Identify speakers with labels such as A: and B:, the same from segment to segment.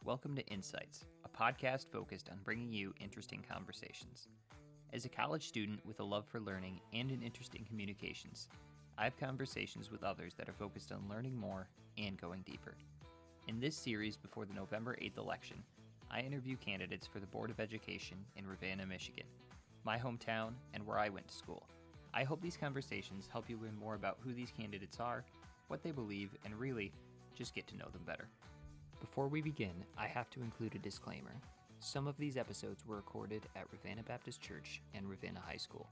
A: welcome to Insights, a podcast focused on bringing you interesting conversations. As a college student with a love for learning and an interest in communications, I have conversations with others that are focused on learning more and going deeper. In this series before the November 8th election, I interview candidates for the Board of Education in Ravenna, Michigan, my hometown and where I went to school. I hope these conversations help you learn more about who these candidates are, what they believe, and really, just get to know them better. Before we begin, I have to include a disclaimer. Some of these episodes were recorded at Ravenna Baptist Church and Ravenna High School.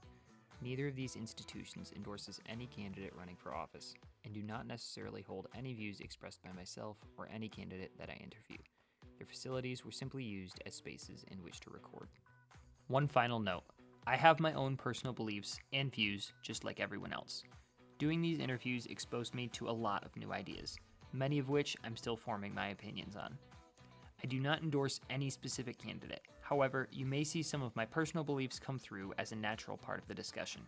A: Neither of these institutions endorses any candidate running for office, and do not necessarily hold any views expressed by myself or any candidate that I interview. Their facilities were simply used as spaces in which to record. One final note. I have my own personal beliefs and views just like everyone else. Doing these interviews exposed me to a lot of new ideas, many of which I'm still forming my opinions on. I do not endorse any specific candidate. However, you may see some of my personal beliefs come through as a natural part of the discussion.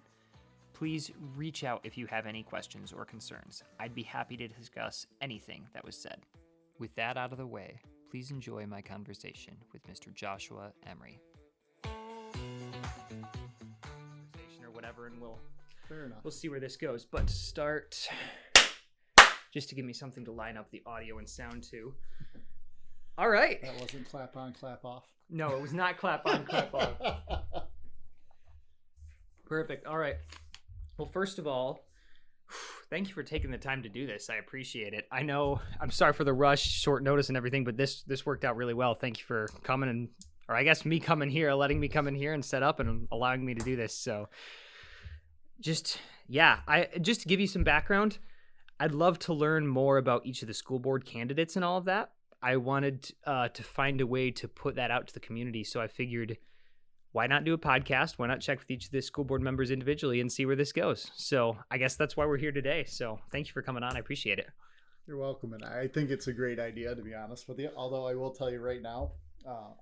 A: Please reach out if you have any questions or concerns. I'd be happy to discuss anything that was said. With that out of the way, please enjoy my conversation with Mr. Joshua Emery. Or whatever, and we'll see where this goes. But to start, just to give me something to line up the audio and sound to. All right.
B: That wasn't clap on, clap off.
A: No, it was not clap on, clap off. Perfect. All right. Well, first of all, thank you for taking the time to do this. I appreciate it. I know I'm sorry for the rush, short notice and everything, but this worked out really well. Thank you for coming or I guess me coming here, letting me come in here and set up and allowing me to do this. So just to give you some background, I'd love to learn more about each of the school board candidates and all of that. I wanted to find a way to put that out to the community. So I figured, why not do a podcast? Why not check with each of the school board members individually and see where this goes? So I guess that's why we're here today. So thank you for coming on. I appreciate it.
B: You're welcome. And I think it's a great idea, to be honest with you. Although I will tell you right now,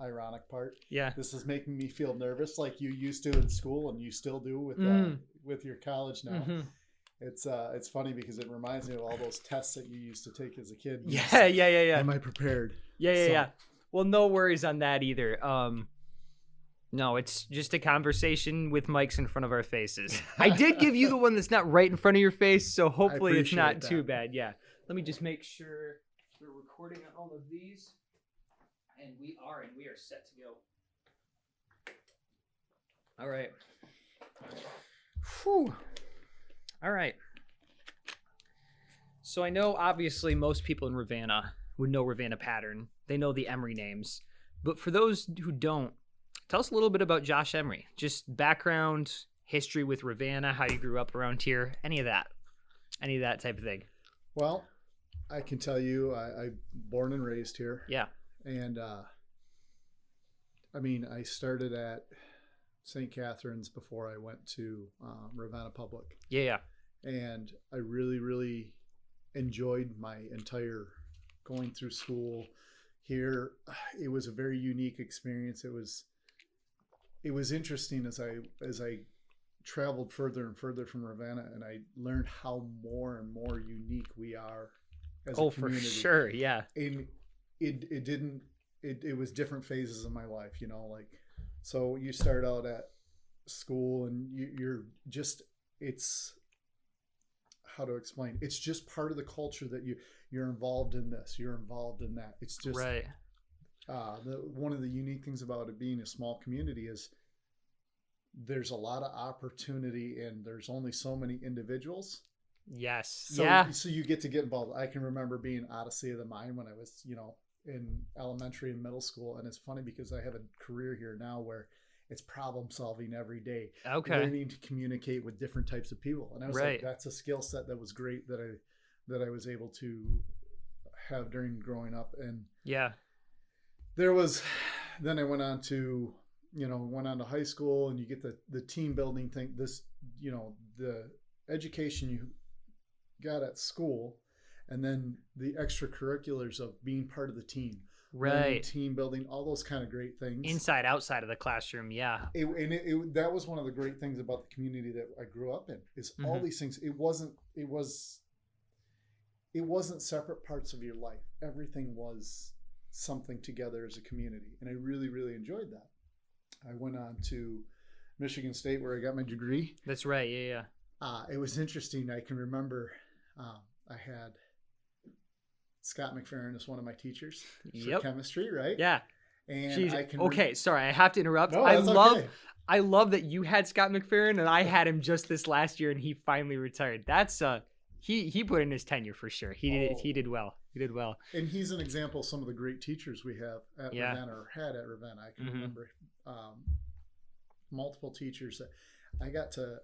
B: ironic part.
A: Yeah.
B: This is making me feel nervous like you used to in school and you still do with your college now. Mm-hmm. It's funny because it reminds me of all those tests that you used to take as a kid.
A: Yeah.
B: Am I prepared?
A: Yeah. Well, no worries on that either. No, it's just a conversation with mics in front of our faces. I did give you the one that's not right in front of your face, so hopefully it's not too bad. Yeah. Let me just make sure we're recording on all of these. And we are set to go. All right. Whew. All right. So I know obviously most people in Ravenna would know Ravenna pattern. They know the Emery names. But for those who don't, tell us a little bit about Josh Emery. Just background, history with Ravenna, how you grew up around here, any of that type of thing.
B: Well, I can tell you I'm born and raised here.
A: Yeah.
B: And, I started at St. Catherine's before I went to Ravenna Public.
A: Yeah.
B: And I really, really enjoyed my entire going through school here. It was a very unique experience. It was interesting as I traveled further and further from Ravenna, and I learned how more and more unique we are as a community.
A: For sure, yeah.
B: And it was different phases of my life, so you start out at school and you're just, it's, how to explain, it's just part of the culture that you're involved in this, you're involved in that. It's just
A: right.
B: One of the unique things about it being a small community is there's a lot of opportunity and there's only so many individuals.
A: Yes.
B: So you get involved. I can remember being Odyssey of the Mind when I was, in elementary and middle school. And it's funny because I have a career here now where it's problem solving every day.
A: Okay.
B: Learning to communicate with different types of people. And I was like, that's a skill set that was great that I was able to have during growing up. And
A: yeah,
B: then I went on to high school, and you get the team building thing, the education you got at school, and then the extracurriculars of being part of the team,
A: right?
B: Team building, all those kind of great things.
A: Inside, outside of the classroom, yeah.
B: That was one of the great things about the community that I grew up in. Is all these things. It wasn't separate parts of your life. Everything was something together as a community. And I really, really enjoyed that. I went on to Michigan State where I got my degree.
A: That's right. Yeah.
B: It was interesting. I can remember I had Scott McFerrin as one of my teachers for chemistry, right?
A: Yeah.
B: And
A: okay, sorry, I have to interrupt.
B: No,
A: I love that you had Scott McFerrin and I had him just this last year and he finally retired. That's he put in his tenure for sure. He did well. He did well.
B: And he's an example of some of the great teachers we have at Ravenna or had at Ravenna. I can remember multiple teachers that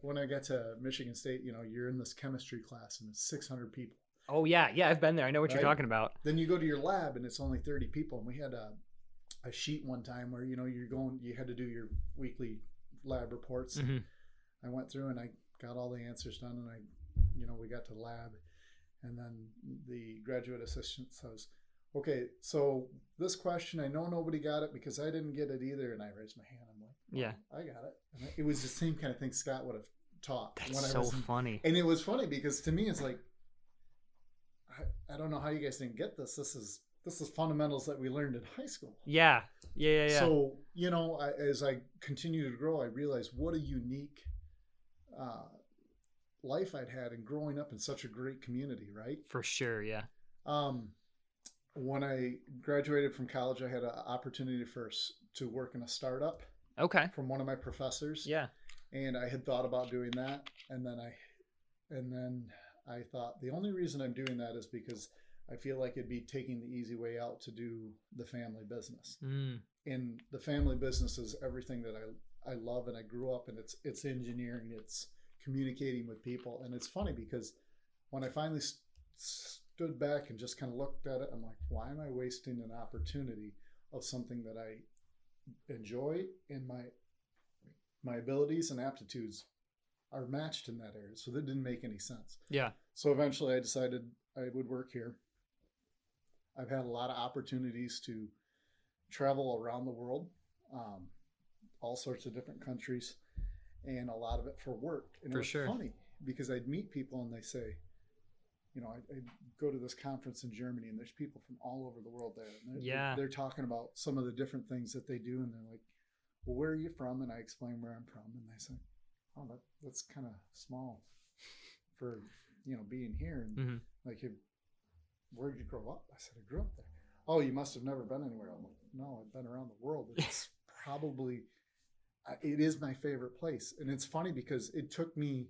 B: when I got to Michigan State, you're in this chemistry class and it's 600 people.
A: Oh yeah, I've been there. I know what you're talking about.
B: Then you go to your lab and it's only 30 people, and we had a sheet one time where you had to do your weekly lab reports.
A: Mm-hmm.
B: I went through and I got all the answers done, and we got to lab, and then the graduate assistant says, "Okay, so this question, I know nobody got it because I didn't get it either," and I raised my hand. I'm like,
A: "Yeah,
B: I got it." And it was the same kind of thing Scott would have taught.
A: That's so funny.
B: And it was funny because to me it's like, I don't know how you guys didn't get this. This is fundamentals that we learned in high school.
A: Yeah.
B: So, as I continue to grow, I realized what a unique life I'd had in growing up in such a great community, right?
A: For sure, yeah.
B: When I graduated from college, I had an opportunity to work in a startup.
A: Okay.
B: From one of my professors.
A: Yeah.
B: And I had thought about doing that, and then I thought the only reason I'm doing that is because I feel like it'd be taking the easy way out to do the family business. And the family business is everything that I love, and I grew up in. It's engineering, it's communicating with people. And it's funny because when I finally stood back and just kind of looked at it, I'm like, why am I wasting an opportunity of something that I enjoy, and my abilities and aptitudes are matched in that area? So that didn't make any sense.
A: Yeah.
B: So eventually I decided I would work here. I've had a lot of opportunities to travel around the world, all sorts of different countries, and a lot of it for work. And it was funny because I'd meet people and they say, I'd go to this conference in Germany and there's people from all over the world there. And they're talking about some of the different things that they do. And they're like, well, where are you from? And I explain where I'm from. And they say, oh, that's kind of small for, being here. And like, where did you grow up? I said, I grew up there. Oh, you must have never been anywhere. I'm like, no, I've been around the world. It's it is my favorite place. And it's funny because it took me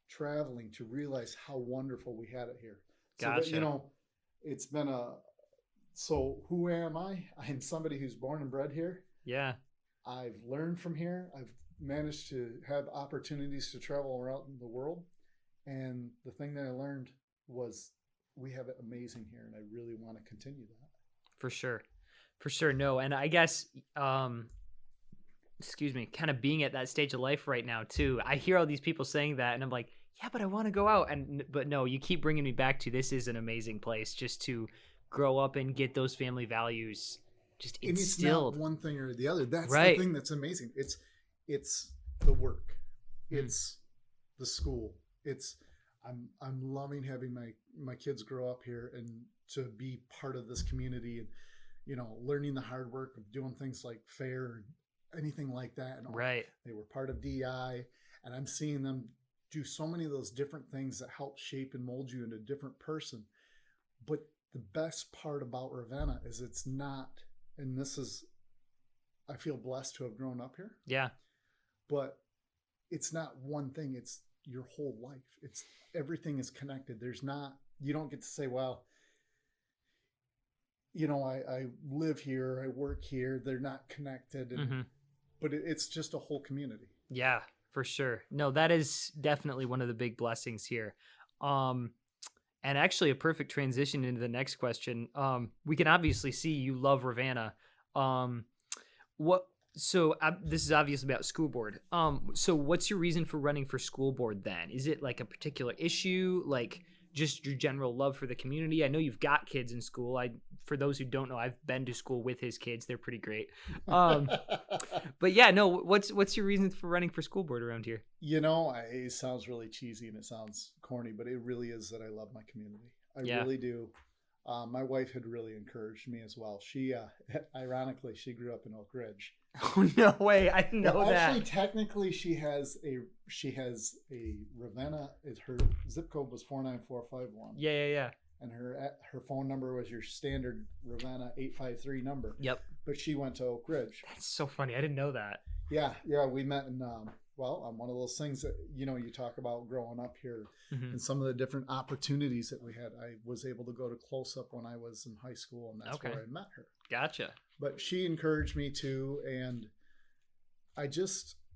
B: traveling to realize how wonderful we had it here.
A: Gotcha.
B: So that, it's been so who am I? I'm somebody who's born and bred here.
A: Yeah.
B: I've learned from here. I've managed to have opportunities to travel around the world. And the thing that I learned was we have it amazing here, and I really want to continue that. For
A: sure. No. And I guess, kind of being at that stage of life right now too, I hear all these people saying that and I'm like, yeah, but I want to go out. But no, you keep bringing me back to, this is an amazing place just to grow up and get those family values just instilled.
B: And it's not one thing or the other. That's the thing that's amazing. It's the work. It's the school. I'm loving having my kids grow up here and to be part of this community and, learning the hard work of doing things like fair and anything like that. And they were part of DI, and I'm seeing them do so many of those different things that help shape and mold you into a different person. But the best part about Ravenna is it's not, and I feel blessed to have grown up here.
A: Yeah. But
B: it's not one thing. It's your whole life. Everything is connected. You don't get to say, well, I live here, I work here. They're not connected. But it's just a whole community.
A: Yeah, for sure. No, that is definitely one of the big blessings here. And actually a perfect transition into the next question. We can obviously see you love Ravenna. This is obviously about school board. So what's your reason for running for school board then? Is it like a particular issue, like just your general love for the community? I know you've got kids in school. For those who don't know, I've been to school with his kids. They're pretty great. But yeah, no, what's your reason for running for school board around here?
B: It sounds really cheesy and it sounds corny, but it really is that I love my community. I really do. My wife had really encouraged me as well. She, ironically, she grew up in Oak Ridge.
A: Oh, no way! I didn't know
B: Well,
A: that.
B: actually, technically, she has a Ravenna. Her zip code was 49451.
A: Yeah.
B: And her phone number was your standard Ravenna 853 number.
A: Yep.
B: But she went to Oak Ridge.
A: That's so funny. I didn't know that.
B: Yeah. We met in on one of those things that you talk about growing up here, and some of the different opportunities that we had. I was able to go to Close Up when I was in high school, and that's where I met her.
A: Gotcha.
B: But she encouraged me too, and I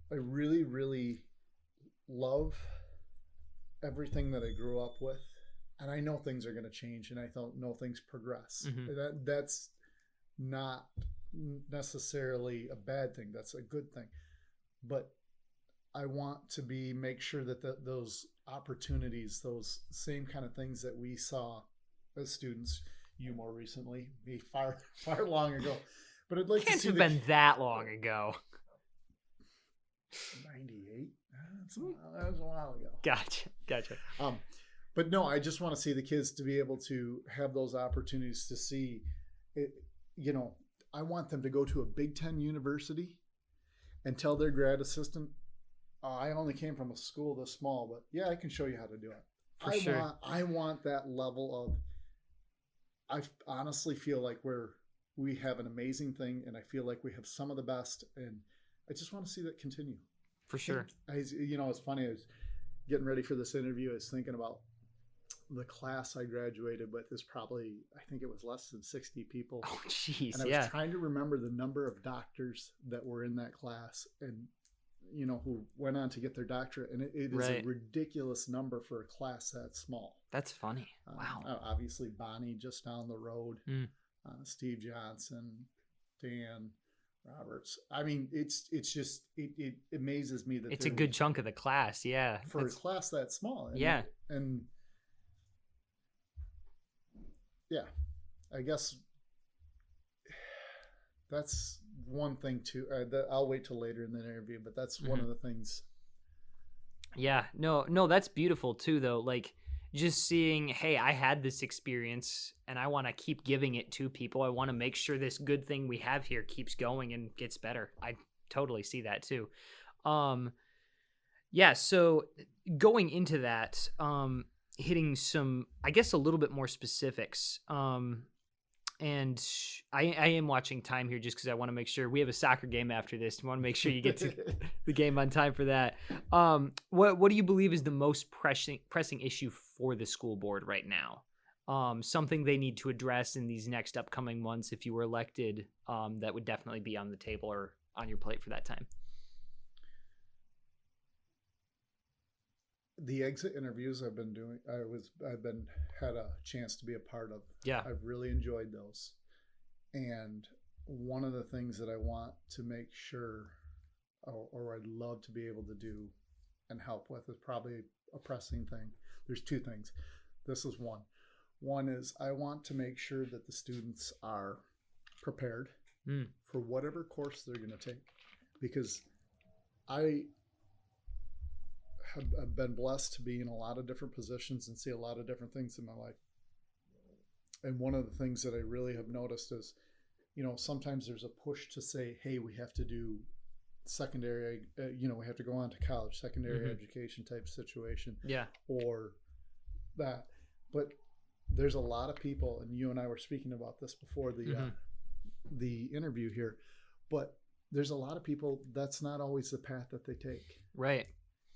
B: really, really love everything that I grew up with. And I know things are going to change, and I know things progress. That's not necessarily a bad thing. That's a good thing. But I want to make sure that those opportunities, those same kind of things that we saw as students, you more recently, me far long ago. But I'd like to see.
A: Can't have been that long ago.
B: 98. That was a while ago.
A: Gotcha.
B: But no, I just want to see the kids to be able to have those opportunities to see it. I want them to go to a Big Ten university and tell their grad assistant, I only came from a school this small, but yeah, I can show you how to do it. I want that level of, I honestly feel like we have an amazing thing, and I feel like we have some of the best, and I just want to see that continue.
A: For sure.
B: It's funny. I was getting ready for this interview. I was thinking about the class I graduated with is probably, I think it was less than 60 people.
A: Oh, jeez.
B: And I was trying to remember the number of doctors that were in that class and, who went on to get their doctorate. And it is a ridiculous number for a class that small.
A: That's funny. Wow.
B: Obviously, Bonnie just down the road, Steve Johnson, Dan Roberts. I mean, it's just, it amazes me that
A: it's a good chunk of the class. Yeah.
B: For a class that small. And yeah, I guess that's one thing too. I'll wait till later in the interview, but that's one of the things.
A: Yeah, no, that's beautiful too, though. Like just seeing, hey, I had this experience and I want to keep giving it to people. I want to make sure this good thing we have here keeps going and gets better. I totally see that too. Yeah, so going into that, hitting some, I guess, a little bit more specifics. And I am watching time here just because I want to make sure we have a soccer game after this. I want to make sure you get to the game on time for that. What do you believe is the most pressing issue for the school board right now? Something they need to address in these next upcoming months if you were elected, that would definitely be on the table or on your plate for that time.
B: The exit interviews I've been doing, had a chance to be a part of.
A: Yeah.
B: I've really enjoyed those. And one of the things that I want to make sure, or I'd love to be able to do and help with, is probably a pressing thing. There's two things. This is one. One is I want to make sure that the students are prepared for whatever course they're going to take, because I've been blessed to be in a lot of different positions and see a lot of different things in my life. And one of the things that I really have noticed is, sometimes there's a push to say, hey, we have to do secondary, we have to go on to college, secondary education type situation.
A: Yeah.
B: Or that. But there's a lot of people, and you and I were speaking about this before the interview here, but there's a lot of people that's not always the path that they take.
A: Right.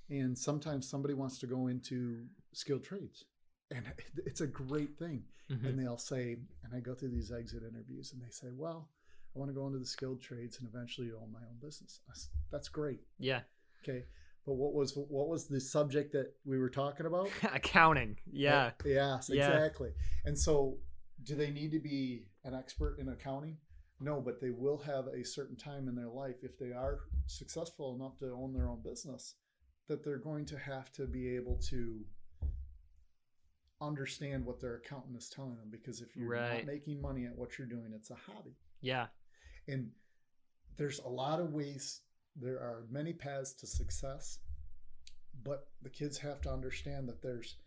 B: And sometimes somebody wants to go into skilled trades, and it's a great thing. And they'll say, and I go through these exit interviews, and they say, well, I want to go into the skilled trades and eventually own my own business. That's great.
A: Yeah.
B: Okay. But what was the subject that we were talking about?
A: Accounting. Yeah.
B: Yes, exactly. And so do they need to be an expert in accounting? No, but they will have a certain time in their life, if they are successful enough to own their own business, that they're going to have to be able to understand what their accountant is telling them. Because if you're not making money at what you're doing, it's a hobby.
A: Yeah.
B: And there's a lot of ways. There are many paths to success, but the kids have to understand that there's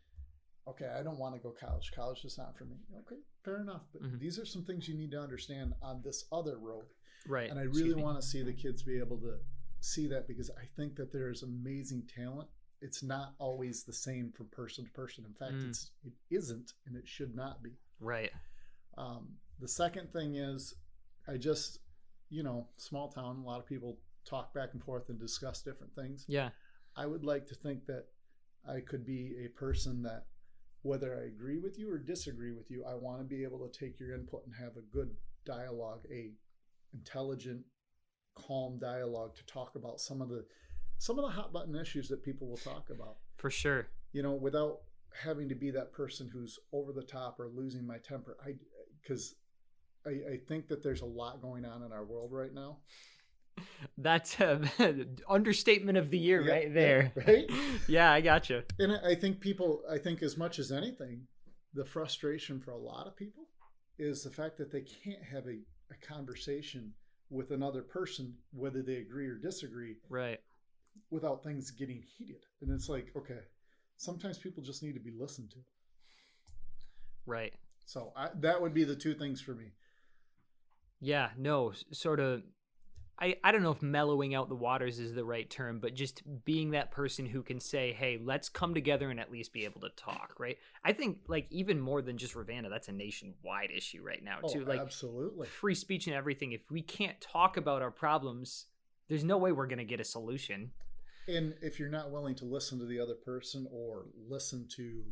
B: okay, I don't want to go college. College is not for me. Okay, fair enough. But these are some things you need to understand on this other road.
A: Right.
B: And I really want to see the kids be able to see that, because I think that there's amazing talent. It's not always the same from person to person. In fact, it isn't, and it should not be.
A: Right.
B: The second thing is, I just, small town, a lot of people talk back and forth and discuss different things.
A: Yeah.
B: I would like to think that I could be a person that, whether I agree with you or disagree with you, I want to be able to take your input and have a good dialogue, a intelligent, calm dialogue to talk about some of the hot button issues that people will talk about.
A: For sure.
B: Without having to be that person who's over the top or losing my temper. Because I think that there's a lot going on in our world right now.
A: That's understatement of the year right there.
B: Yeah, right?
A: Yeah, I gotcha.
B: And I think as much as anything, the frustration for a lot of people is the fact that they can't have a conversation with another person, whether they agree or disagree,
A: right,
B: without things getting heated. And it's like, okay, sometimes people just need to be listened to.
A: Right.
B: So that would be the two things for me.
A: Yeah, no, sort of. I don't know if mellowing out the waters is the right term, but just being that person who can say, hey, let's come together and at least be able to talk, right? I think, like, even more than just Ravenna, that's a nationwide issue right now, too. Like,
B: absolutely.
A: Free speech and everything. If we can't talk about our problems, there's no way we're going to get a solution.
B: And if you're not willing to listen to the other person or listen to,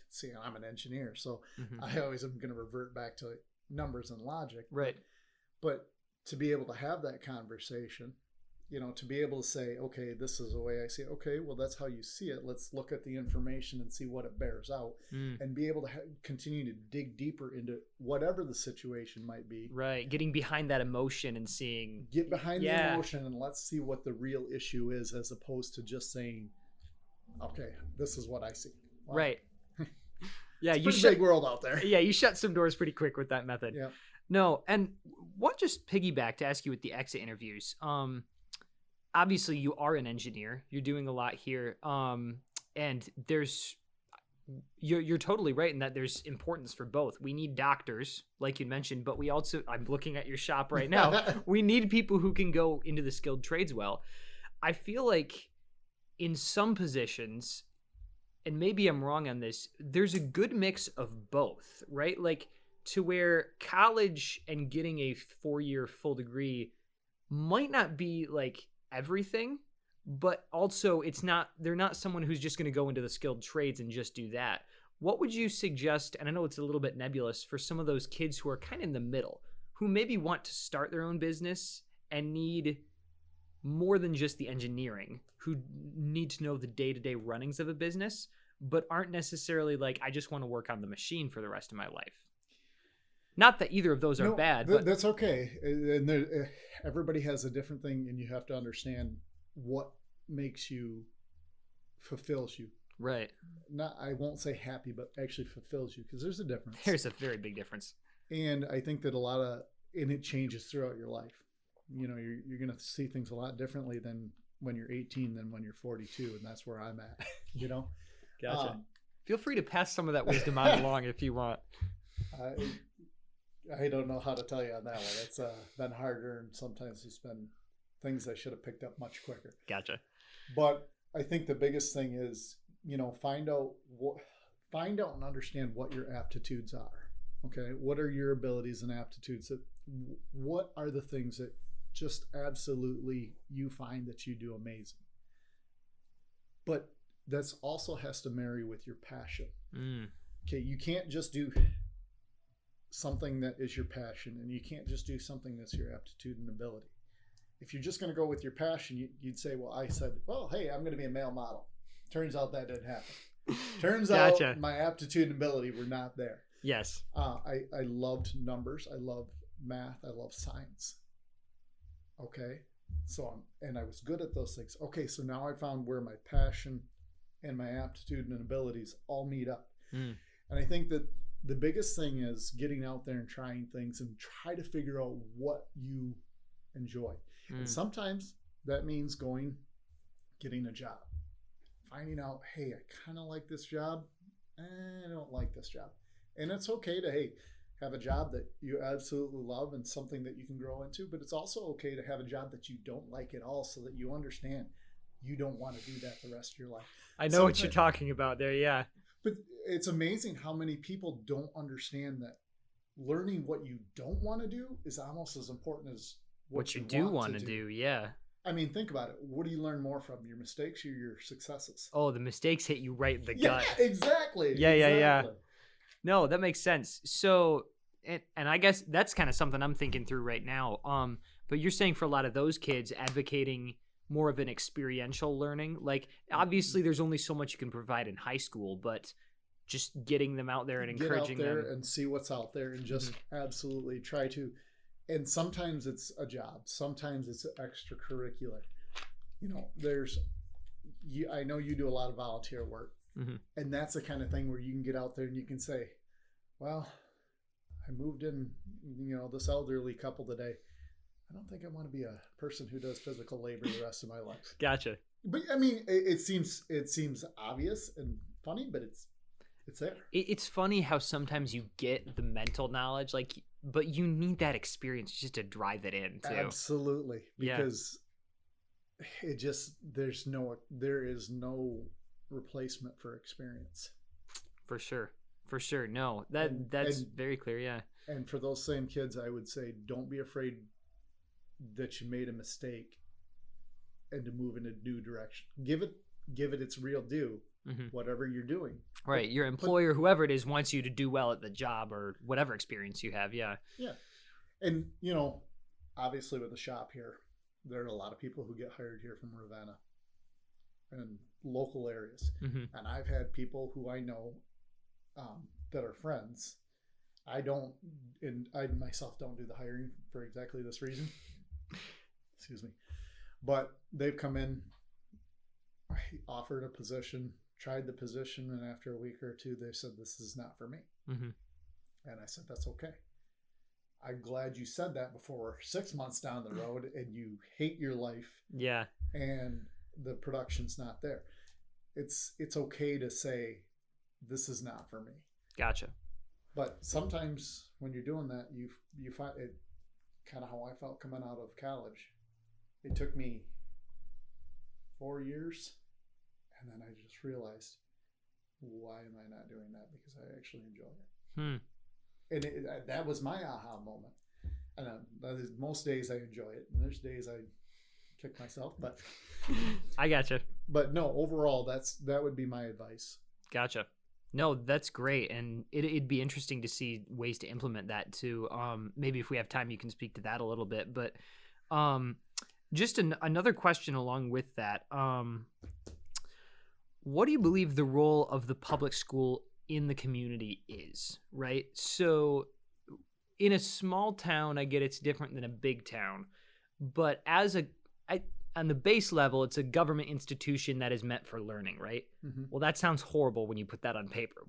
B: see, I'm an engineer, so I always am going to revert back to numbers and logic.
A: Right.
B: But to be able to have that conversation, to be able to say, okay, this is the way I see it. Okay, well, that's how you see it. Let's look at the information and see what it bears out, and be able to continue to dig deeper into whatever the situation might be.
A: Right. Getting behind that emotion and seeing.
B: Get behind the emotion and let's see what the real issue is, as opposed to just saying, okay, this is what I see. Wow.
A: Right. Yeah,
B: it's a pretty big world out there.
A: Yeah, you shut some doors pretty quick with that method.
B: Yeah.
A: No, and what, just piggyback to ask you with the exit interviews. Obviously you are an engineer. You're doing a lot here. And you're totally right in that there's importance for both. We need doctors, like you mentioned, but we also, I'm looking at your shop right now. We need people who can go into the skilled trades well. I feel like in some positions, and maybe I'm wrong on this, there's a good mix of both, right? Like, to where college and getting a 4-year full degree might not be like everything, but also they're not someone who's just going to go into the skilled trades and just do that. What would you suggest, and I know it's a little bit nebulous, for some of those kids who are kind of in the middle, who maybe want to start their own business and need more than just the engineering, who need to know the day-to-day runnings of a business, but aren't necessarily like, I just want to work on the machine for the rest of my life? Not that either of those are bad. But
B: that's okay. And everybody has a different thing, and you have to understand what makes you, fulfills you.
A: Right.
B: I won't say happy, but actually fulfills you, because there's a difference.
A: There's a very big difference.
B: And I think that and it changes throughout your life. You're going to see things a lot differently than when you're 18 than when you're 42, and that's where I'm at.
A: Gotcha. Feel free to pass some of that wisdom on along if you want.
B: I don't know how to tell you on that one. It's been harder, and sometimes it's been things I should have picked up much quicker.
A: Gotcha.
B: But I think the biggest thing is, find out and understand what your aptitudes are. Okay, what are your abilities and aptitudes? What are the things that just absolutely you find that you do amazing? But that's also has to marry with your passion. Okay, you can't just do something that is your passion, and you can't just do something that's your aptitude and ability. If you're just going to go with your passion, you'd say, well, I said, well, hey, I'm going to be a male model. Turns out that didn't happen. Turns out my aptitude and ability were not there.
A: Yes.
B: I loved numbers. I love math. I love science. Okay. And I was good at those things. Okay. So now I found where my passion and my aptitude and abilities all meet up. And I think that the biggest thing is getting out there and trying things and try to figure out what you enjoy. And sometimes that means getting a job, finding out, hey, I kind of like this job. I don't like this job. And it's okay to, hey, have a job that you absolutely love and something that you can grow into, but it's also okay to have a job that you don't like at all so that you understand you don't want to do that the rest of your life.
C: I know what you're talking about there, yeah.
B: But it's amazing how many people don't understand that learning what you don't want to do is almost as important as
C: what you do want to do, yeah.
B: I mean, think about it. What do you learn more from, your mistakes or your successes?
C: Oh, the mistakes hit you right in the gut.
B: Yeah, exactly.
C: Yeah. No, that makes sense. So, and I guess that's kind of something I'm thinking through right now. But you're saying for a lot of those kids, advocating more of an experiential learning. Like, obviously, there's only so much you can provide in high school, but just getting them out there and encouraging them.
B: Get out there and see what's out there and just absolutely try to. And sometimes it's a job. Sometimes it's extracurricular. You know, I know you do a lot of volunteer work. And that's the kind of thing where you can get out there and you can say, well, I moved in, this elderly couple today. I don't think I want to be a person who does physical labor the rest of my life.
C: Gotcha.
B: But I mean, it seems obvious and funny, but it's there.
C: It's funny how sometimes you get the mental knowledge, but you need that experience just to drive it in too.
B: Absolutely. Because there is no replacement for experience.
C: For sure. No, that's very clear. Yeah.
B: And for those same kids, I would say, don't be afraid that you made a mistake and to move in a new direction. Give it its real due, whatever you're doing.
C: Right. Your employer, whoever it is, wants you to do well at the job or whatever experience you have. Yeah.
B: Yeah. And, obviously with the shop here, there are a lot of people who get hired here from Ravenna and local areas. And I've had people who I know that are friends. I myself don't do the hiring for exactly this reason. Excuse me. But they've come in, offered a position, tried the position, and after a week or two, they said, this is not for me. And I said, that's okay. I'm glad you said that before we're 6 months down the road and you hate your life.
C: Yeah.
B: And the production's not there. It's okay to say, this is not for me.
C: Gotcha.
B: But sometimes when you're doing that, you find it kind of how I felt coming out of college. It took me 4 years, and then I just realized, why am I not doing that? Because I actually enjoy it. And that was my aha moment. And most days I enjoy it, and there's days I kick myself. But
C: I gotcha.
B: But no, overall, that would be my advice.
C: Gotcha. No, that's great, and it'd be interesting to see ways to implement that too. Maybe if we have time, you can speak to that a little bit. But just another question along with that. What do you believe the role of the public school in the community is, right? So in a small town, I get it's different than a big town, but on the base level, it's a government institution that is meant for learning, right? Well, that sounds horrible when you put that on paper.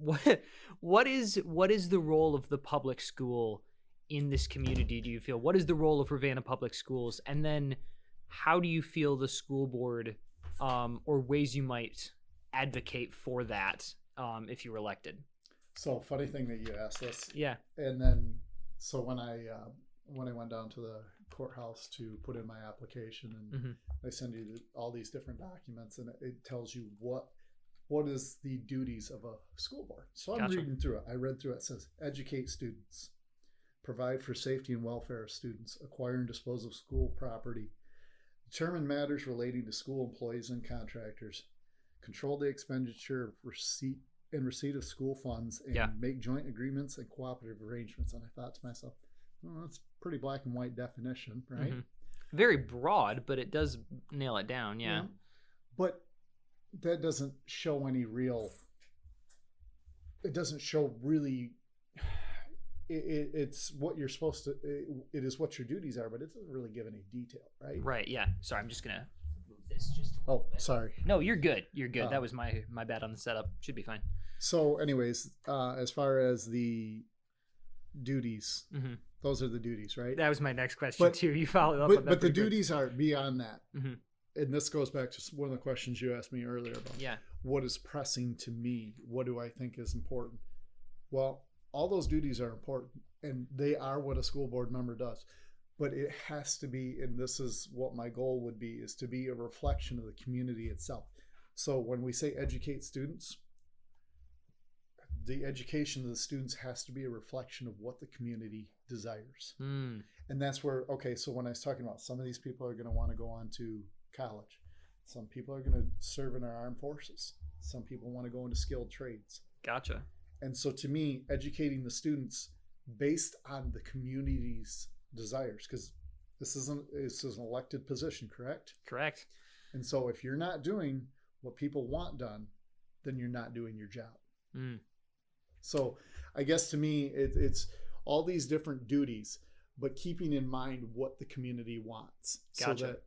C: What is the role of the public school in this community, do you feel? What is the role of Ravenna Public Schools? And then how do you feel the school board or ways you might advocate for that if you were elected?
B: So funny thing that you asked this.
C: Yeah.
B: And then, so when I went down to the courthouse to put in my application, and they send you all these different documents, and it tells you what is the duties of a school board. So I'm reading through it. I read through it. It says, educate students, provide for safety and welfare of students, acquire and dispose of school property, determine matters relating to school employees and contractors, control the expenditure of receipt of school funds, and make joint agreements and cooperative arrangements. And I thought to myself, well, that's pretty black and white definition, right?
C: Very broad, but it does nail it down. Yeah.
B: But that doesn't show any real, it doesn't show really, it's what you're supposed to, it is what your duties are, but it doesn't really give any detail, right?
C: Right. Yeah. Sorry, I'm just going to move this just a little bit.
B: Sorry.
C: No, you're good. You're good. That was my bad on the setup. Should be fine.
B: So anyways, as far as the duties, those are the duties, right?
C: That was my next question too. You followed up on that.
B: But the duties are beyond that. and this goes back to one of the questions you asked me earlier about what is pressing to me? What do I think is important? Well, all those duties are important, and they are what a school board member does. But it has to be, and this is what my goal would be, is to be a reflection of the community itself. So when we say educate students, the education of the students has to be a reflection of what the community desires. And that's where, okay, so when I was talking about some of these people are going to want to go on to college. Some people are going to serve in our armed forces. Some people want to go into skilled trades.
C: Gotcha.
B: And so to me, educating the students based on the community's desires, because this is an elected position, correct?
C: Correct.
B: And so if you're not doing what people want done, then you're not doing your job. So I guess to me, it's all these different duties, but keeping in mind what the community wants.
C: Gotcha.
B: So that,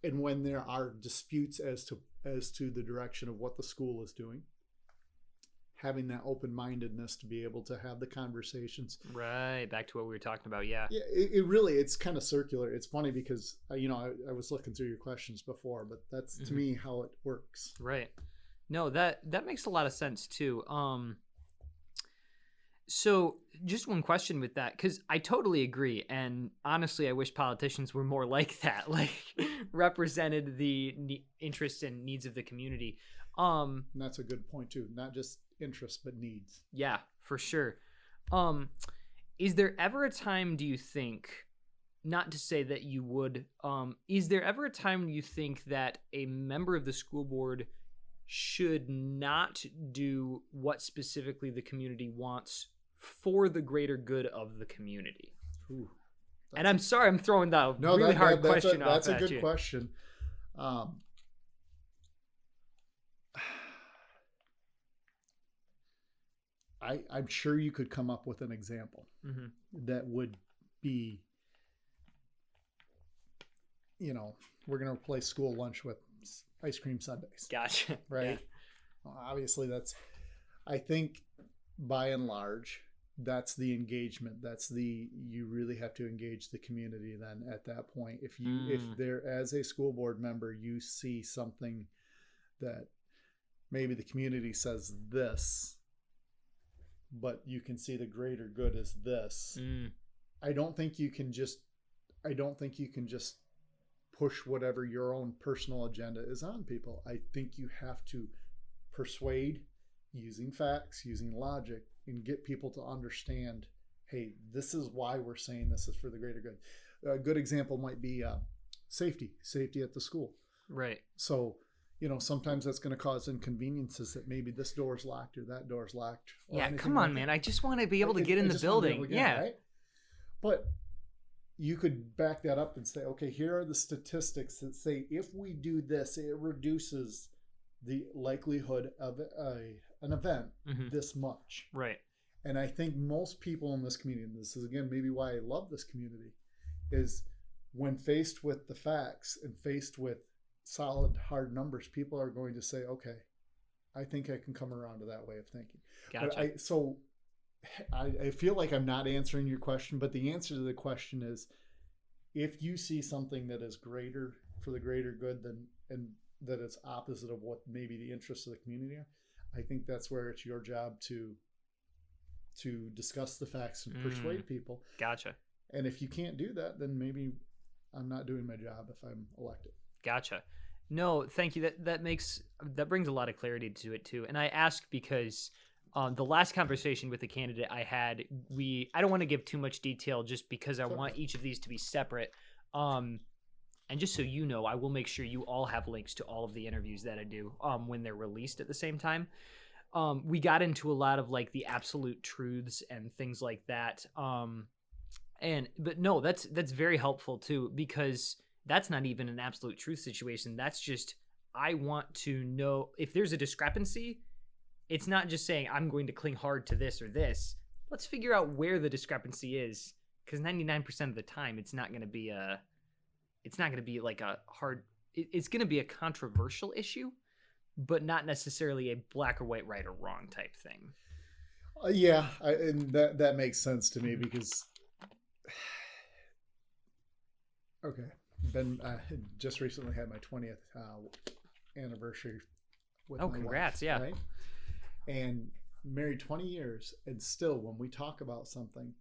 B: and when there are disputes as to the direction of what the school is doing, having that open-mindedness to be able to have the conversations.
C: Right. Back to what we were talking about. Yeah.
B: Yeah. It really, it's kind of circular. It's funny because, I was looking through your questions before, but that's to me how it works.
C: Right. No, that makes a lot of sense too. So just one question with that, because I totally agree. And honestly, I wish politicians were more like that, like represented the interests and needs of the community.
B: And that's a good point too. Not just interests, but needs.
C: Yeah, for sure. Is there ever a time, do you think, not to say that you would, is there ever a time you think that a member of the school board should not do what specifically the community wants for the greater good of the community?
B: Ooh,
C: and I'm sorry, I'm throwing that really hard question off at you.
B: That's a good question. I'm sure you could come up with an example that would be, we're going to replace school lunch with ice cream sundaes.
C: Gotcha.
B: Right?
C: Yeah.
B: Well, obviously, I think by and large, that's the engagement. You really have to engage the community then at that point. If there, as a school board member, you see something that maybe the community says this, but you can see the greater good is this. I don't think you can just push whatever your own personal agenda is on people. I think you have to persuade using facts, using logic, and get people to understand, hey, this is why we're saying this is for the greater good. A good example might be safety at the school.
C: Right.
B: So, sometimes that's going to cause inconveniences that maybe this door's locked or that door's locked.
C: Yeah, come on, man. I just want to be able to get in the building. Yeah.
B: Right? But you could back that up and say, okay, here are the statistics that say if we do this, it reduces the likelihood of an event this much.
C: Right.
B: And I think most people in this community, and this is again maybe why I love this community, is when faced with the facts and faced with solid hard numbers, people are going to say, okay, I think I can come around to that way of thinking.
C: Gotcha.
B: But I feel like I'm not answering your question, but the answer to the question is, if you see something that is greater for the greater good and that it's opposite of what maybe the interests of the community are, I think that's where it's your job to discuss the facts and persuade people.
C: Gotcha.
B: And if you can't do that, then maybe I'm not doing my job if I'm elected.
C: Gotcha. No, thank you. That brings a lot of clarity to it too. And I ask because the last conversation with the candidate I had, I don't want to give too much detail just because I want each of these to be separate. And just so you know, I will make sure you all have links to all of the interviews that I do when they're released at the same time. We got into a lot of like the absolute truths and things like that. But no, that's very helpful too, because that's not even an absolute truth situation. That's just, I want to know if there's a discrepancy. It's not just saying I'm going to cling hard to this or this. Let's figure out where the discrepancy is, because 99% of the time it's not going to be like a hard. It's going to be a controversial issue, but not necessarily a black or white, right or wrong type thing.
B: And that makes sense to me, because Okay. Just recently had my 20th anniversary with my
C: congrats.
B: wife,
C: Yeah.
B: right? And married 20 years, and still when we talk about something,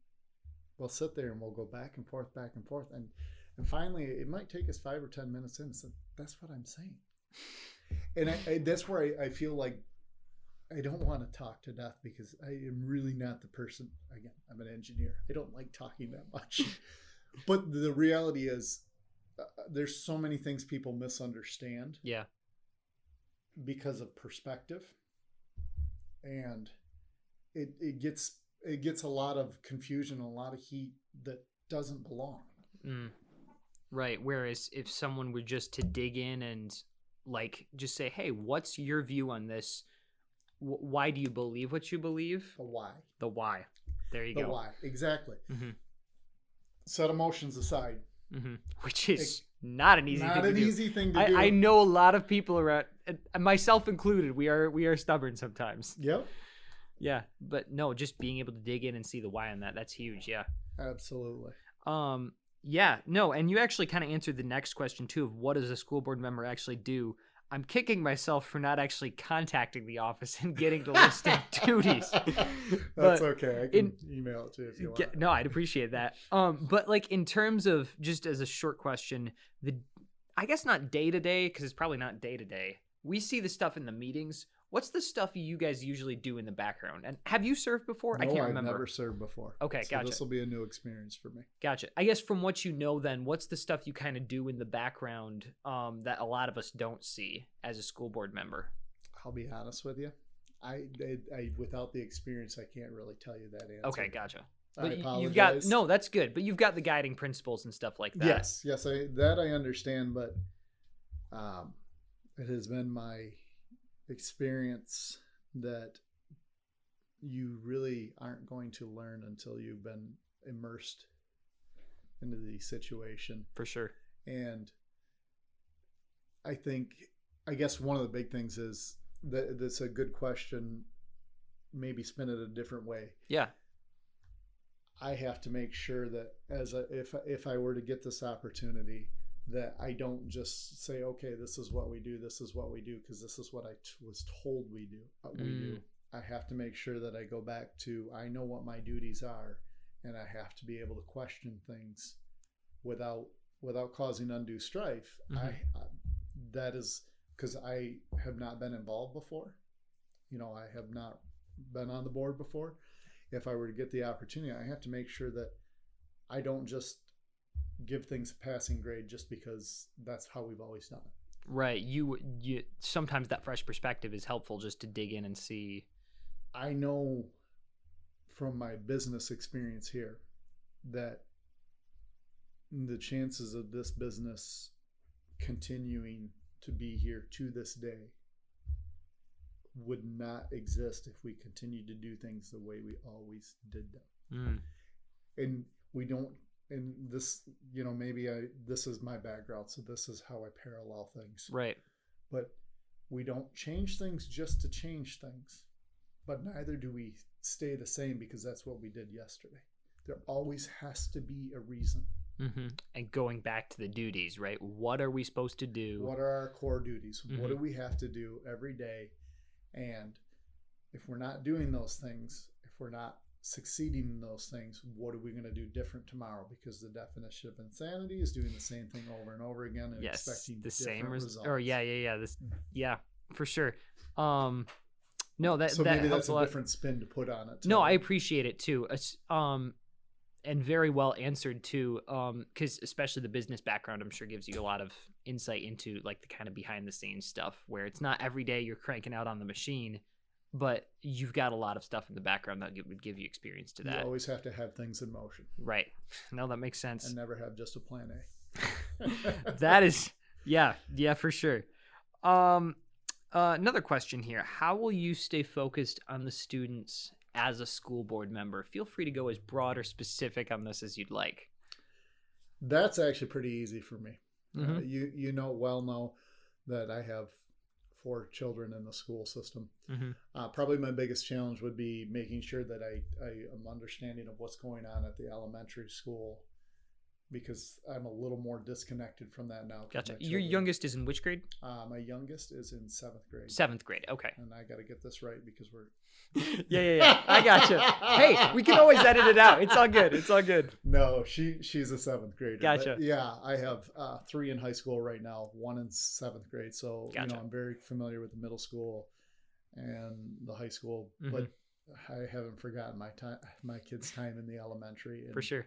B: we'll sit there and we'll go back and forth, and finally it might take us 5 or 10 minutes in and say, that's what I'm saying. And that's where I feel like I don't want to talk to death, because I am really not the person. Again, I'm an engineer. I don't like talking that much. But the reality is, there's so many things people misunderstand.
C: Yeah.
B: Because of perspective, and it gets a lot of confusion, a lot of heat that doesn't belong.
C: Right. Whereas if someone were just to dig in and like just say, hey, what's your view on this? Why do you believe what you believe?
B: The why.
C: The why. There you
B: go.
C: go.
B: The why. Exactly.
C: Mm-hmm.
B: Set emotions aside.
C: Mm-hmm. Which is not an easy thing to do. I know a lot of people around, myself included. We are stubborn sometimes.
B: Yep.
C: Yeah. But no, just being able to dig in and see the why on that's huge. Yeah.
B: Absolutely.
C: Yeah, no, and you actually kind of answered the next question too, of what does a school board member actually do? I'm kicking myself for not actually contacting the office and getting the list of duties.
B: That's okay. I can email it to you if you want.
C: No, I'd appreciate that. But like in terms of, just as a short question, I guess not day to day, because it's probably not day to day. We see the stuff in the meetings. What's the stuff you guys usually do in the background? And have you served before?
B: No,
C: I can't remember.
B: I've never served before.
C: Okay,
B: so
C: gotcha.
B: This will be a new experience for me.
C: Gotcha. I guess from what you know then, what's the stuff you kind of do in the background that a lot of us don't see as a school board member?
B: I'll be honest with you. I without the experience, I can't really tell you that answer.
C: Okay, gotcha.
B: I apologize.
C: You've got, no, that's good. But you've got the guiding principles and stuff like that.
B: Yes, I understand, but it has been my experience that you really aren't going to learn until you've been immersed into the situation.
C: For sure.
B: And I guess one of the big things is that that's a good question. Maybe spin it a different way.
C: Yeah.
B: I have to make sure that if I were to get this opportunity, that I don't just say, okay, this is what we do, because this is what I was told we do. I have to make sure that I go back to, I know what my duties are, and I have to be able to question things without causing undue strife.
C: Mm-hmm.
B: That is because I have not been involved before. I have not been on the board before. If I were to get the opportunity, I have to make sure that I don't just give things a passing grade just because that's how we've always done it.
C: Right. You sometimes that fresh perspective is helpful, just to dig in and see.
B: I know from my business experience here that the chances of this business continuing to be here to this day would not exist if we continued to do things the way we always did them. And we don't. And this, maybe this is my background, so this is how I parallel things.
C: Right.
B: But we don't change things just to change things, but neither do we stay the same because that's what we did yesterday. There always has to be a reason.
C: Mm-hmm. And going back to the duties, right? What are we supposed to do?
B: What are our core duties?
C: Mm-hmm.
B: What do we have to do every day? And if we're not doing those things, if we're not succeeding in those things, what are we going to do different tomorrow? Because the definition of insanity is doing the same thing over and over again and expecting the same results.
C: Or yeah, for sure. No, that
B: maybe
C: helps
B: that's a different spin to put on it.
C: No, I appreciate it too. And very well answered too. Because especially the business background, I'm sure gives you a lot of insight into like the kind of behind the scenes stuff where it's not every day you're cranking out on the machine, but you've got a lot of stuff in the background that would give you experience to that.
B: You always have to have things in motion.
C: Right. No, that makes sense.
B: And never have just a plan A.
C: That is, yeah, for sure. Another question here. How will you stay focused on the students as a school board member? Feel free to go as broad or specific on this as you'd like.
B: That's actually pretty easy for me.
C: Mm-hmm.
B: You know that I have 4 children in the school system.
C: Mm-hmm.
B: Probably my biggest challenge would be making sure that I am understanding of what's going on at the elementary school because I'm a little more disconnected from that now.
C: Gotcha. Your youngest is in which grade?
B: My youngest is in 7th grade.
C: 7th grade. Okay.
B: And I got to get this right because we're.
C: Yeah. I gotcha. Hey, we can always edit it out. It's all good.
B: No, she's a 7th grader.
C: Gotcha.
B: But yeah, I have 3 in high school right now, 1 in 7th grade. So
C: Gotcha.
B: I'm very familiar with the middle school and the high school,
C: Mm-hmm.
B: but I haven't forgotten my kids' time in the elementary. And,
C: For sure.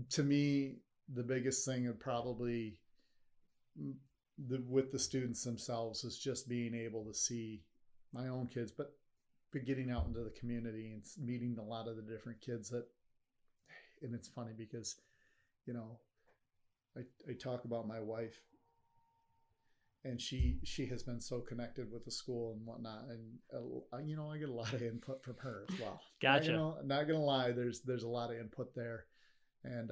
B: To me, the biggest thing would probably with the students themselves is just being able to see my own kids, but getting out into the community and meeting a lot of the different kids and it's funny because, I talk about my wife and she has been so connected with the school and whatnot. And, I get a lot of input from her as well.
C: Gotcha.
B: Not gonna lie. There's a lot of input there. And,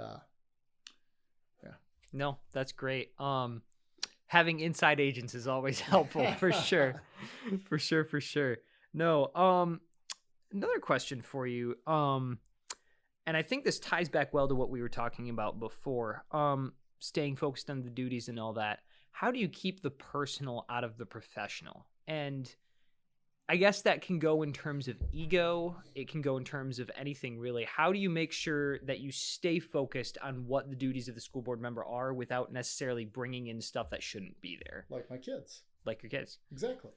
B: yeah.
C: No, that's great. Having inside agents is always helpful for sure. For sure. No, another question for you. And I think this ties back well to what we were talking about before. Staying focused on the duties and all that. How do you keep the personal out of the professional? And I guess that can go in terms of ego. It can go in terms of anything, really. How do you make sure that you stay focused on what the duties of the school board member are without necessarily bringing in stuff that shouldn't be there?
B: Like my kids.
C: Like your kids.
B: Exactly.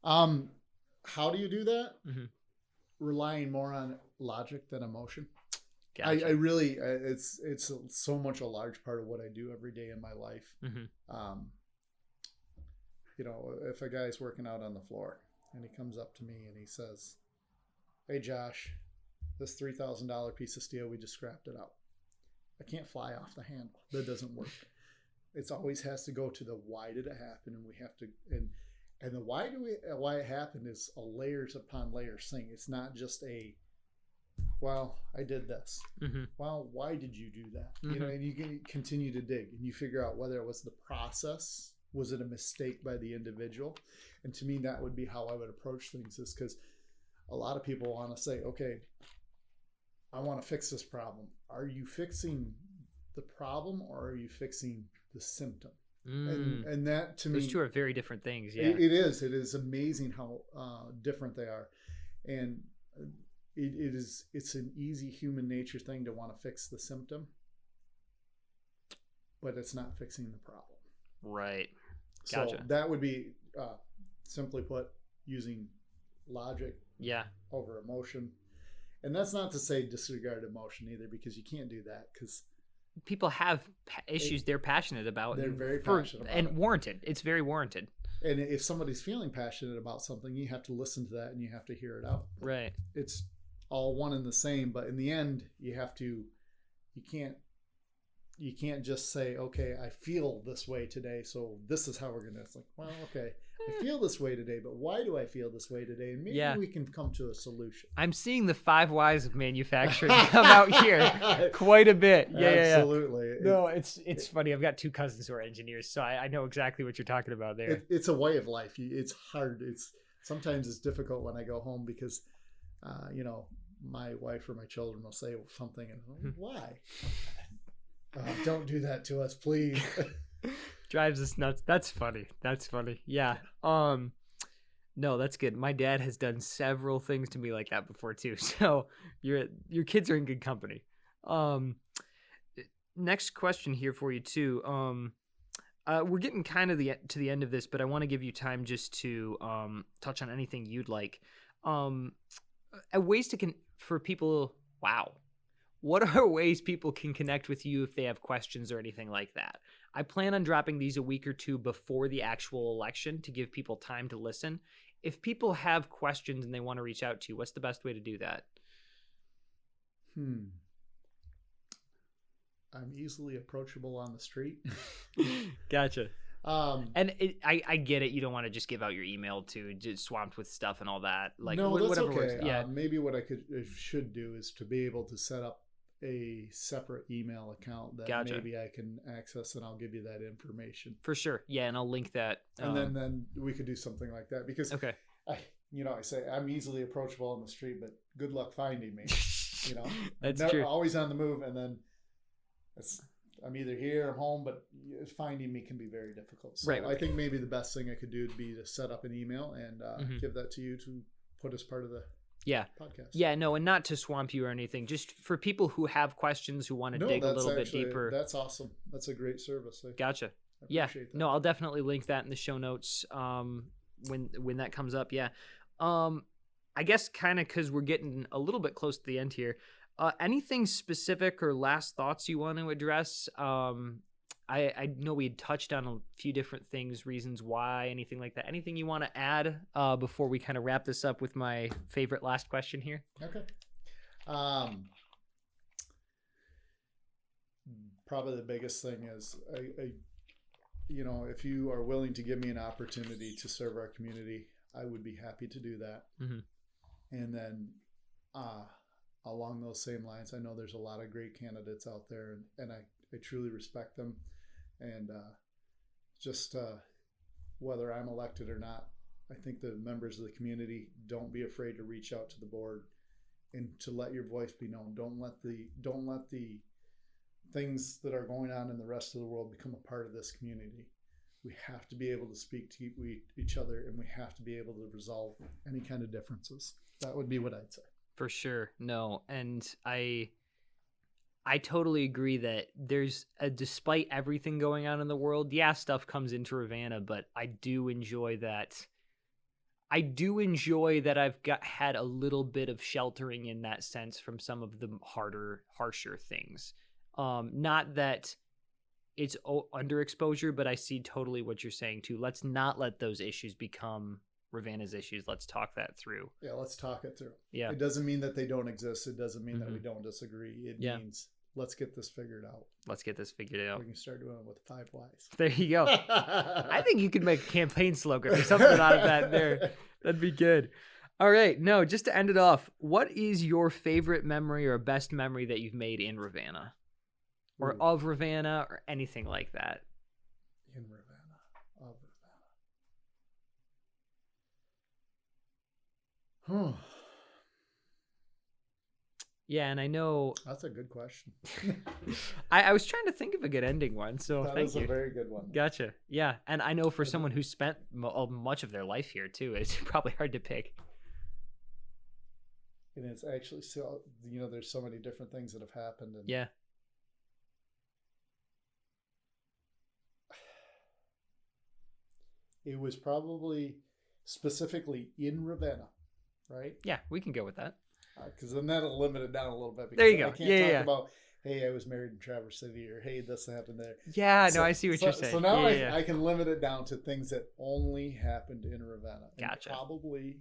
B: How do you do that?
C: Mm-hmm.
B: Relying more on logic than emotion.
C: Gotcha.
B: I really, it's so much a large part of what I do every day in my life.
C: Mm-hmm.
B: If a guy's working out on the floor and he comes up to me and he says, "Hey Josh, this $3,000 piece of steel, we just scrapped it out. I can't fly off the handle. That doesn't work." It always has to go to the why did it happen, and we have to and the why it happened is a layers upon layers thing. It's not just well, I did this.
C: Mm-hmm.
B: Well, why did you do that?
C: Mm-hmm.
B: And you can continue to dig and you figure out whether it was the process, was it a mistake by the individual? And to me, that would be how I would approach things, is because a lot of people want to say, okay, I want to fix this problem. Are you fixing the problem or are you fixing the symptom? And that to me,
C: those two are very different things. Yeah,
B: it is. It is amazing how different they are. And it's an easy human nature thing to want to fix the symptom, but it's not fixing the problem.
C: Right. Gotcha.
B: So that would be simply put, using logic over emotion. And that's not to say disregard emotion either, because you can't do that, because
C: people have issues they're passionate about.
B: They're very passionate about
C: and
B: it.
C: Warranted. It's very warranted.
B: And if somebody's feeling passionate about something, you have to listen to that and you have to hear it out.
C: Right.
B: It's all one and the same, but in the end, you can't just say, okay, I feel this way today, so this is how we're gonna. It's like, well, okay, I feel this way today, but why do I feel this way today? And maybe we can come to a solution.
C: I'm seeing the 5 whys of manufacturing come out here quite a bit. Yeah,
B: absolutely.
C: Yeah. No, it's funny. I've got 2 cousins who are engineers, so I know exactly what you're talking about there.
B: It's a way of life. It's hard. Sometimes it's difficult when I go home because, my wife or my children will say something, and why? Don't do that to us, please.
C: Drives us nuts. That's funny. Yeah. No, that's good. My dad has done several things to me like that before too. So your kids are in good company. Next question here for you too. We're getting kind of to the end of this, but I want to give you time just to touch on anything you'd like. Ways for people. Wow. What are ways people can connect with you if they have questions or anything like that? I plan on dropping these a week or 2 before the actual election to give people time to listen. If people have questions and they want to reach out to you, what's the best way to do that?
B: I'm easily approachable on the street.
C: Gotcha. And I get it. You don't want to just give out your email to just swamped with stuff and all that. Like,
B: no, that's
C: whatever
B: okay.
C: works. Yeah.
B: Maybe what I should do is to be able to set up a separate email account that maybe I can access, and I'll give you that information.
C: For sure. Yeah, and I'll link that.
B: And then we could do something like that, because I say I'm easily approachable on the street, but good luck finding me.
C: That's true.
B: Always on the move, and then I'm either here or home, but finding me can be very difficult. So
C: Right.
B: I think maybe the best thing I could do would be to set up an email and give that to you to put as part of the podcast.
C: Yeah, no, and not to swamp you or anything, just for people who have questions, who want to dig a little bit deeper.
B: That's awesome. That's a great service.
C: Gotcha.
B: I appreciate that.
C: No, I'll definitely link that in the show notes when that comes up. Yeah. I guess kind of because we're getting a little bit close to the end here. Anything specific or last thoughts you want to address? I know we had touched on a few different things, reasons why, anything like that. Anything you want to add before we kind of wrap this up with my favorite last question here?
B: Okay. Probably the biggest thing is, if you are willing to give me an opportunity to serve our community, I would be happy to do that.
C: Mm-hmm.
B: And then along those same lines, I know there's a lot of great candidates out there, and I truly respect them. And whether I'm elected or not, I think the members of the community, don't be afraid to reach out to the board and to let your voice be known. Don't let the things that are going on in the rest of the world become a part of this community. We have to be able to speak to each other, and we have to be able to resolve any kind of differences. That would be what I'd say.
C: For sure. No, and I totally agree that there's despite everything going on in the world, stuff comes into Ravenna, but I do enjoy that. I do enjoy that I've had a little bit of sheltering in that sense from some of the harsher things. Not that it's underexposure, but I see totally what you're saying too. Let's not let those issues become Ravenna's issues. Let's talk that through.
B: Yeah, let's talk it through.
C: Yeah.
B: It doesn't mean that they don't exist. It doesn't mean that we don't disagree. It means let's get this figured out.
C: Let's get this figured out.
B: We can start doing it with 5 whys.
C: There you go. I think you could make a campaign slogan or something out of that there. That'd be good. All right. No, just to end it off, what is your favorite memory or best memory that you've made in Ravenna? Or of Ravenna or anything like that?
B: In Ravenna. Of Ravenna.
C: Yeah, and I know...
B: That's a good question.
C: I was trying to think of a good ending one, so thank you.
B: That was a very good one.
C: Gotcha. Yeah, and I know for someone who spent much of their life here, too, it's probably hard to pick.
B: And it's actually so, there's so many different things that have happened. And
C: yeah.
B: It was probably specifically in Ravenna, right?
C: Yeah, we can go with that.
B: Because then that'll limit it down a little bit.
C: There you go.
B: I can't talk about, hey, I was married in Traverse City, or hey, this happened there.
C: Yeah, no, I see what you're saying.
B: So now I can limit it down to things that only happened in Ravenna. And
C: gotcha.
B: Probably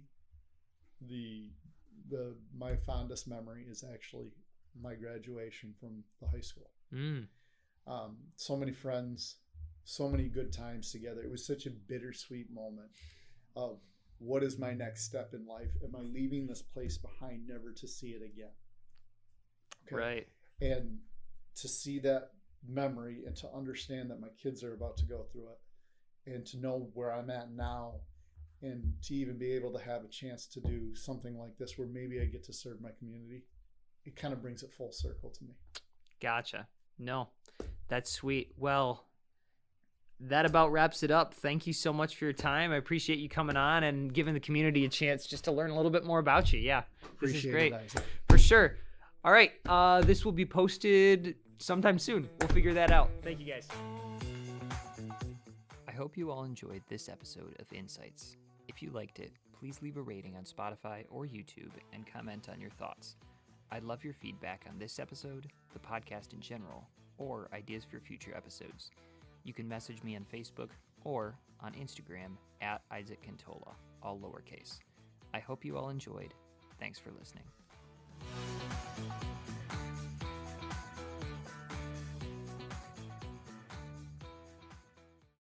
B: my fondest memory is actually my graduation from the high school. So many friends, so many good times together. It was such a bittersweet moment of, what is my next step in life? Am I leaving this place behind, never to see it again?
C: Okay. Right.
B: And to see that memory and to understand that my kids are about to go through it, and to know where I'm at now, and to even be able to have a chance to do something like this where maybe I get to serve my community, it kind of brings it full circle to me.
C: Gotcha. No, that's sweet. Well, that about wraps it up. Thank you so much for your time. I appreciate you coming on and giving the community a chance just to learn a little bit more about you. Yeah, this is great. For sure. All right. This will be posted sometime soon. We'll figure that out. Thank you, guys.
A: I hope you all enjoyed this episode of Insights. If you liked it, please leave a rating on Spotify or YouTube and comment on your thoughts. I'd love your feedback on this episode, the podcast in general, or ideas for future episodes. You can message me on Facebook or on Instagram at Isaac Cantola, all lowercase. I hope you all enjoyed. Thanks for listening.